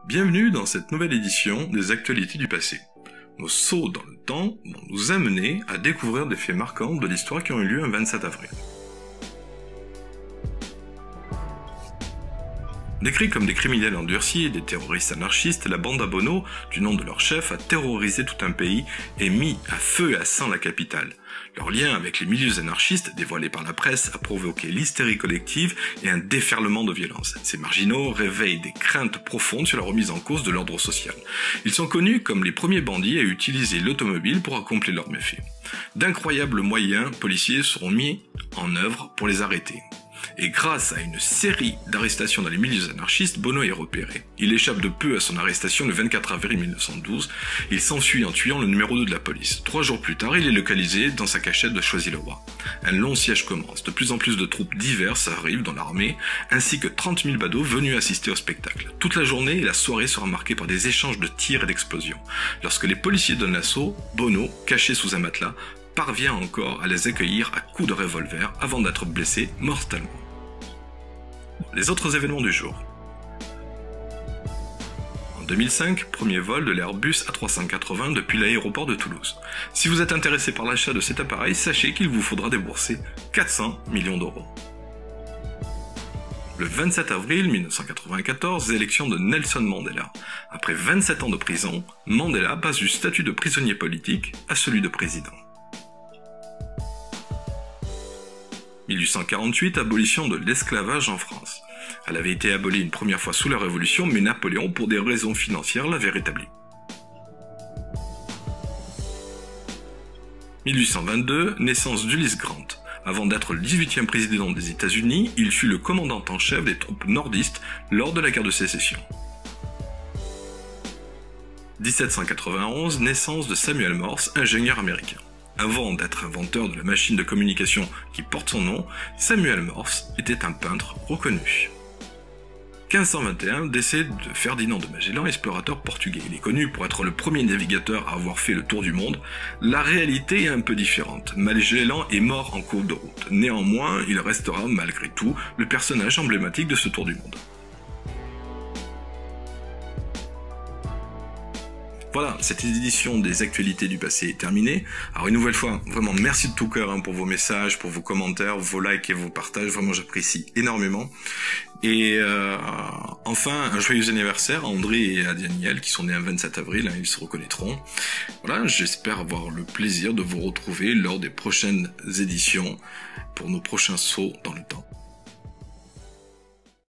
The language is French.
Bienvenue dans cette nouvelle édition des actualités du passé. Nos sauts dans le temps vont nous amener à découvrir des faits marquants de l'histoire qui ont eu lieu un 27 avril. Décrits comme des criminels endurcis et des terroristes anarchistes, la bande à Bono, du nom de leur chef, a terrorisé tout un pays et mis à feu et à sang la capitale. Leur lien avec les milieux anarchistes, dévoilés par la presse, a provoqué l'hystérie collective et un déferlement de violence. Ces marginaux réveillent des craintes profondes sur la remise en cause de l'ordre social. Ils sont connus comme les premiers bandits à utiliser l'automobile pour accomplir leurs méfaits. D'incroyables moyens policiers seront mis en œuvre pour les arrêter. Et grâce à une série d'arrestations dans les milieux anarchistes, Bono est repéré. Il échappe de peu à son arrestation le 24 avril 1912. Il s'enfuit en tuant le numéro 2 de la police. 3 jours plus tard, il est localisé dans sa cachette de Choisy-le-Roi. Un long siège commence. De plus en plus de troupes diverses arrivent dans l'armée, ainsi que 30 000 badauds venus assister au spectacle. Toute la journée et la soirée sera marquée par des échanges de tirs et d'explosions. Lorsque les policiers donnent l'assaut, Bono, caché sous un matelas, parvient encore à les accueillir à coups de revolver avant d'être blessé mortellement. Les autres événements du jour. En 2005, premier vol de l'Airbus A380 depuis l'aéroport de Toulouse. Si vous êtes intéressé par l'achat de cet appareil, sachez qu'il vous faudra débourser 400 millions d'euros. Le 27 avril 1994, élection de Nelson Mandela. Après 27 ans de prison, Mandela passe du statut de prisonnier politique à celui de président. 1848, abolition de l'esclavage en France. Elle avait été abolie une première fois sous la Révolution, mais Napoléon, pour des raisons financières, l'avait rétablie. 1822, naissance d'Ulysse Grant. Avant d'être le 18e président des États-Unis, il fut le commandant en chef des troupes nordistes lors de la guerre de sécession. 1791, naissance de Samuel Morse, ingénieur américain. Avant d'être inventeur de la machine de communication qui porte son nom, Samuel Morse était un peintre reconnu. 1521, décès de Ferdinand de Magellan, explorateur portugais. Il est connu pour être le premier navigateur à avoir fait le tour du monde. La réalité est un peu différente. Magellan est mort en cours de route. Néanmoins, il restera malgré tout le personnage emblématique de ce tour du monde. Voilà, cette édition des actualités du passé est terminée. Alors une nouvelle fois, vraiment merci de tout cœur pour vos messages, pour vos commentaires, vos likes et vos partages. Vraiment, j'apprécie énormément. Et enfin, un joyeux anniversaire à André et à Daniel qui sont nés un 27 avril, ils se reconnaîtront. Voilà, j'espère avoir le plaisir de vous retrouver lors des prochaines éditions pour nos prochains sauts dans le temps.